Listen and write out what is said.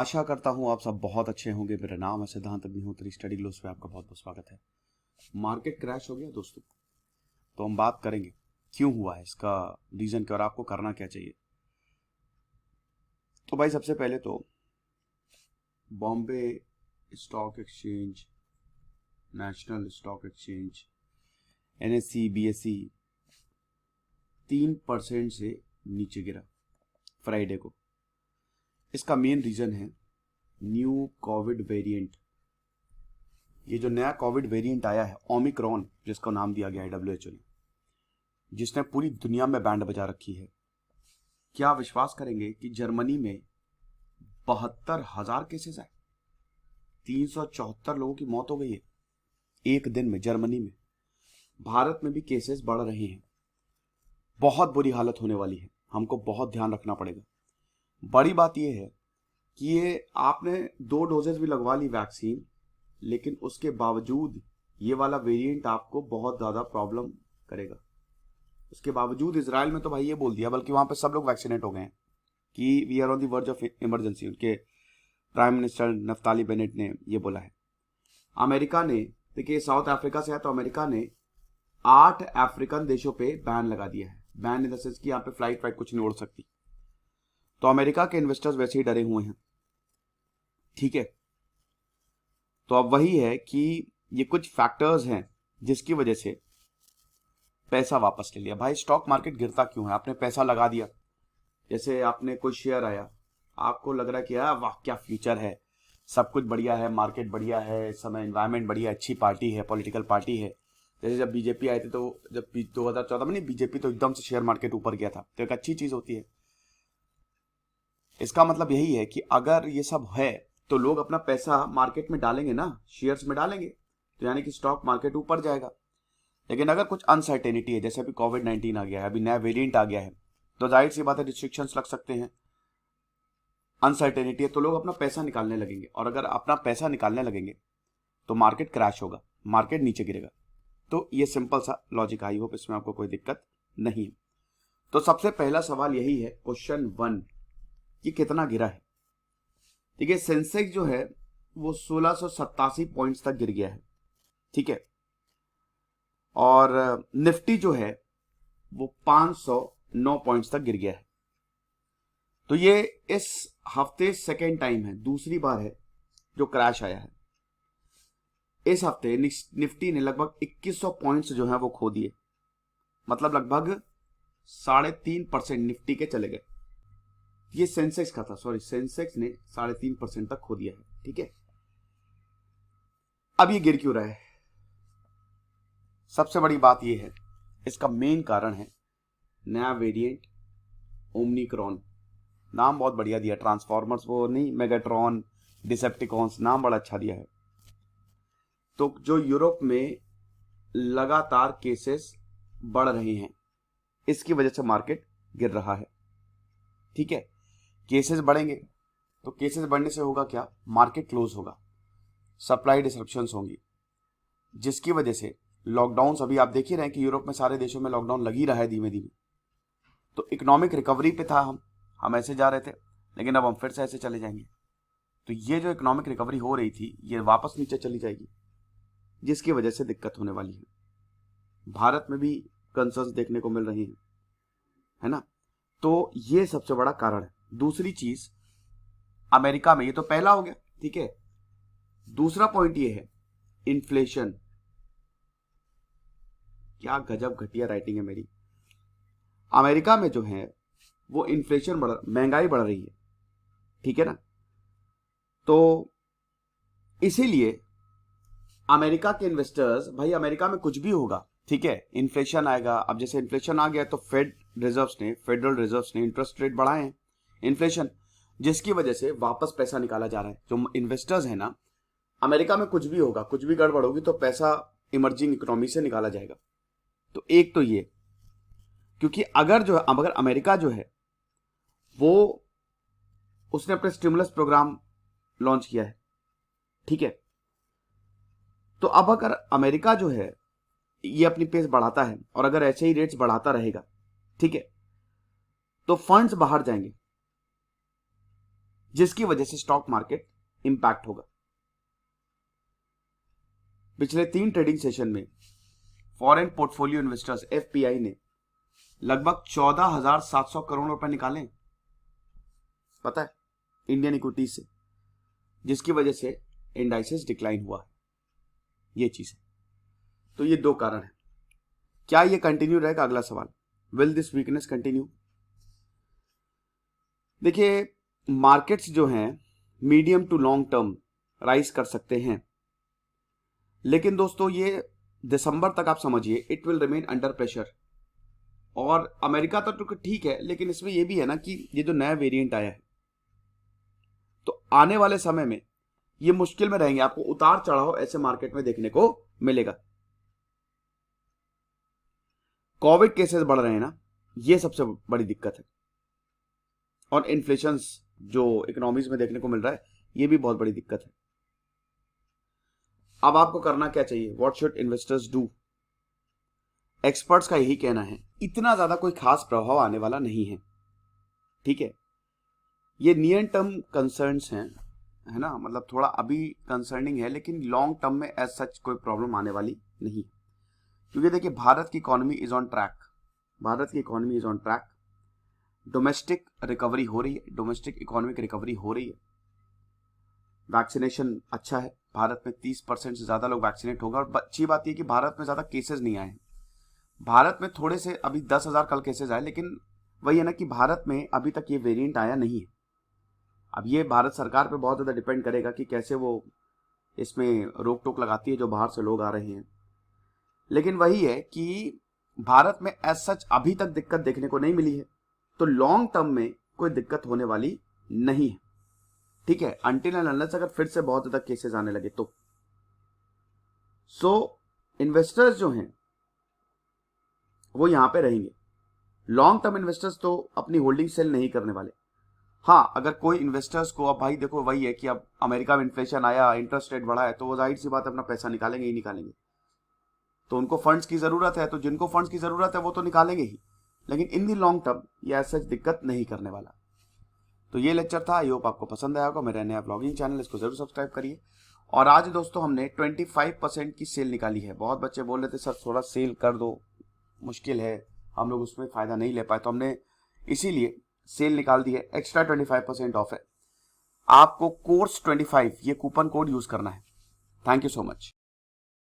आशा करता हूँ आप सब बहुत अच्छे होंगे। मेरा नाम है सिद्धांत अग्निहोत्री। स्टडी ग्लोस में आपका बहुत बहुत स्वागत है। मार्केट क्रैश हो गया दोस्तों, तो हम बात करेंगे क्यों हुआ है, इसका रीजन क्या और आपको करना क्या चाहिए। तो भाई सबसे पहले तो Bombay stock exchange, national stock exchange, NSC, BSE 3% से नीचे गिरा फ्राइडे को। इसका मेन रीजन है न्यू कोविड वेरिएंट। ये जो नया कोविड वेरिएंट आया है ओमिक्रॉन, जिसका नाम दिया गया है डब्ल्यूएचओ ने, जिसने पूरी दुनिया में बैंड बजा रखी है। क्या विश्वास करेंगे कि जर्मनी में 72,000 केसेस आए, 374 लोगों की मौत हो गई है एक दिन में जर्मनी में। भारत में भी केसेस बढ़ रहे हैं, बहुत बुरी हालत होने वाली है, हमको बहुत ध्यान रखना पड़ेगा। बड़ी बात यह है कि ये आपने 2 डोजेस भी लगवा ली वैक्सीन, लेकिन उसके बावजूद ये वाला वेरिएंट आपको बहुत ज़्यादा प्रॉब्लम करेगा। उसके बावजूद इजराइल में तो भाई ये बोल दिया, बल्कि वहाँ पे सब लोग वैक्सीनेट हो गए हैं कि we are on the verge of emergency. उनके प्राइम मिनिस्टर नफ्ताली बेनेट ने ये बोला है। अमेरिका ने, देखिए साउथ अफ्रीका से है, तो अमेरिका ने 8 अफ्रीकन देशों पे बैन लगा दिया है। बैन इन द सेंस कि यहाँ पे फ्लाइट कुछ नहीं उड़ सकती। तो अमेरिका के इन्वेस्टर्स वैसे ही डरे हुए हैं, ठीक है। तो अब वही है कि ये कुछ फैक्टर्स हैं जिसकी वजह से पैसा वापस ले लिया। भाई स्टॉक मार्केट गिरता क्यों है? आपने पैसा लगा दिया, जैसे आपने कोई शेयर आया, आपको लग रहा है कि यार वाह क्या फ्यूचर है, सब कुछ बढ़िया है, मार्केट बढ़िया है, इस समय एनवायरमेंट बढ़िया, अच्छी पार्टी है, पॉलिटिकल पार्टी है। जैसे जब बीजेपी आए थे, तो जब 2014 में नहीं, बीजेपी तो एकदम से शेयर मार्केट ऊपर गया था, तो एक अच्छी चीज होती है। इसका मतलब यही है कि अगर ये सब है तो लोग अपना पैसा मार्केट में डालेंगे ना, शेयर्स में डालेंगे, तो यानी कि स्टॉक मार्केट ऊपर जाएगा। लेकिन अगर कुछ अनसर्टेनिटी है, जैसे अभी कोविड-19 आ गया है, अभी नया वेरिएंट आ गया है, तो जाहिर सी बात है रिस्ट्रिक्शंस लग सकते हैं। अनसर्टेनिटी है तो लोग अपना पैसा निकालने लगेंगे, और अगर अपना पैसा निकालने लगेंगे तो मार्केट क्रैश होगा, मार्केट नीचे गिरेगा। तो ये सिंपल सा लॉजिक, आई होप इसमें आपको कोई दिक्कत नहीं है। तो सबसे पहला सवाल यही है, क्वेश्चन 1, कि कितना गिरा है। ठीक है, सेंसेक्स जो है वो 1687 पॉइंट्स तक गिर गया है, ठीक है। और निफ्टी जो है वो 509 पॉइंट्स तक गिर गया है। तो ये इस हफ्ते सेकेंड टाइम है, दूसरी बार है जो क्रैश आया है। इस हफ्ते निफ्टी ने लगभग 2100 पॉइंट्स जो है वो खो दिए, मतलब लगभग 3.5% निफ्टी के चले गए। ये सेंसेक्स का था, सॉरी, सेंसेक्स ने 3.5% तक खो दिया है, ठीक है। अब ये गिर क्यों रहा है? सबसे बड़ी बात ये है, इसका मेन कारण है नया वेरिएंट ओमनिक्रॉन। नाम बहुत बढ़िया दिया, ट्रांसफॉर्मर्स वो नहीं, मेगाट्रॉन, डिसेप्टिकॉन्स, नाम बड़ा अच्छा दिया है। तो जो यूरोप में लगातार केसेस बढ़ रहे हैं, इसकी वजह से मार्केट गिर रहा है, ठीक है। केसेस बढ़ेंगे तो केसेस बढ़ने से होगा क्या? मार्केट क्लोज होगा, सप्लाई डिसरप्शंस होंगी, जिसकी वजह से लॉकडाउन, अभी आप देख ही रहे हैं कि यूरोप में सारे देशों में लॉकडाउन लग ही रहा है धीमे धीमे। तो इकोनॉमिक रिकवरी पे था हम ऐसे जा रहे थे, लेकिन अब हम फिर से ऐसे चले जाएंगे। तो ये जो इकोनॉमिक रिकवरी हो रही थी ये वापस नीचे चली जाएगी, जिसकी वजह से दिक्कत होने वाली है। भारत में भी कंसर्न्स देखने को मिल रही हैं, है ना। तो ये सबसे बड़ा कारण है। दूसरी चीज, अमेरिका में, ये तो पहला हो गया, ठीक है। दूसरा पॉइंट ये है इन्फ्लेशन। क्या गजब घटिया राइटिंग है मेरी। अमेरिका में जो है वो इन्फ्लेशन महंगाई बढ़ रही है, ठीक है ना। तो इसीलिए अमेरिका के इन्वेस्टर्स, भाई अमेरिका में कुछ भी होगा, ठीक है, इन्फ्लेशन आएगा। अब जैसे इन्फ्लेशन आ गया तो फेडरल रिजर्व्स ने इंटरेस्ट रेट बढ़ाए हैं, इन्फ्लेशन, जिसकी वजह से वापस पैसा निकाला जा रहा है। जो इन्वेस्टर्स है ना, अमेरिका में कुछ भी होगा, कुछ भी गड़बड़ होगी तो पैसा इमर्जिंग इकोनॉमी से निकाला जाएगा। तो एक तो ये, क्योंकि अगर अमेरिका जो है वो, उसने अपने स्टिमुलस प्रोग्राम लॉन्च किया है, ठीक है। तो अब अगर अमेरिका जो है ये अपनी पेस बढ़ाता है, और अगर ऐसे ही रेट्स बढ़ाता रहेगा, ठीक है, तो फंड्स बाहर जाएंगे, जिसकी वजह से स्टॉक मार्केट इंपैक्ट होगा। पिछले 3 ट्रेडिंग सेशन में फॉरेन पोर्टफोलियो इन्वेस्टर्स एफपीआई ने लगभग 14,700 करोड़ रुपए निकाले, पता है, इंडियन इक्विटी से, जिसकी वजह से इंडाइसेस डिक्लाइन हुआ है। ये चीज है। तो ये 2 कारण है। क्या ये कंटिन्यू रहेगा? अगला सवाल, विल दिस वीकनेस कंटिन्यू? देखिए, मार्केट्स जो हैं medium to long term rise कर सकते हैं, लेकिन दोस्तों ये दिसंबर तक आप समझिए it will remain under pressure. और अमेरिका तो ठीक है, लेकिन इसमें ये भी है ना कि ये जो नया वेरिएंट आया है, तो आने वाले समय में ये मुश्किल में रहेंगे। आपको उतार चढ़ाव ऐसे मार्केट में देखने को मिलेगा। कोविड केसेस बढ़ रहे हैं ना, ये सबसे बड़ी दिक्कत है। और इन्फ्लेशन जो इकोनॉमीज में देखने को मिल रहा है, ये भी बहुत बड़ी दिक्कत है। अब आपको करना क्या चाहिए? What should investors do? Experts का यही कहना है, इतना ज्यादा कोई खास प्रभाव आने वाला नहीं है, ठीक है। ये नियर टर्म कंसर्न्स हैं, है ना, मतलब थोड़ा अभी कंसर्निंग है, लेकिन लॉन्ग टर्म में एज सच कोई प्रॉब्लम आने वाली नहीं। क्योंकि देखिए, भारत की economy is on track. Bharat की economy is on track. Domestic recovery हो रही है, डोमेस्टिक इकोनॉमिक रिकवरी हो रही है। वैक्सीनेशन अच्छा है, भारत में 30% से ज्यादा लोग वैक्सीनेट होगा। और अच्छी बात यह कि भारत में ज्यादा केसेस नहीं आए हैं। भारत में थोड़े से अभी 10,000 कल केसेस आए, लेकिन वही है ना कि भारत में अभी तक ये वेरिएंट आया नहीं है। अब ये भारत सरकार पे बहुत ज्यादा डिपेंड करेगा कि कैसे वो इसमें रोक टोक लगाती है जो बाहर से लोग आ रहे हैं। लेकिन वही है कि भारत में एज सच अभी तक दिक्कत देखने को नहीं मिली है, तो लॉन्ग टर्म में कोई दिक्कत होने वाली नहीं है, ठीक है, अनटिल एंड अनलेस अगर फिर से बहुत ज्यादा केसेस आने लगे तो। सो इन्वेस्टर्स जो हैं वो यहां पे रहेंगे। लॉन्ग टर्म इन्वेस्टर्स तो अपनी होल्डिंग सेल नहीं करने वाले। हाँ, अगर कोई इन्वेस्टर्स को, अब भाई देखो वही है कि अब अमेरिका में इन्फ्लेशन आया, इंटरेस्ट रेट बढ़ा है, तो वो जाहिर सी बात अपना पैसा निकालेंगे ही निकालेंगे। तो उनको फंड्स की जरूरत है, तो जिनको फंड्स की जरूरत है वो तो निकालेंगे ही, लेकिन इन दी लॉन्ग टर्म ये ऐसा दिक्कत नहीं करने वाला। तो ये लेक्चर था, आई होप आपको पसंद आया होगा। मेरा नया ब्लॉगिंग चैनल, इसको जरूर सब्सक्राइब करिए। और आज दोस्तों हमने 25% की सेल निकाली है। बहुत बच्चे बोल रहे थे सर थोड़ा सेल कर दो, मुश्किल है, हम लोग उसमें फायदा नहीं ले पाए, तो हमने इसीलिए सेल निकाल दी है। एक्स्ट्रा 25% ऑफ है। आपको कोर्स 25 ये कूपन कोड यूज करना है। Thank you so much.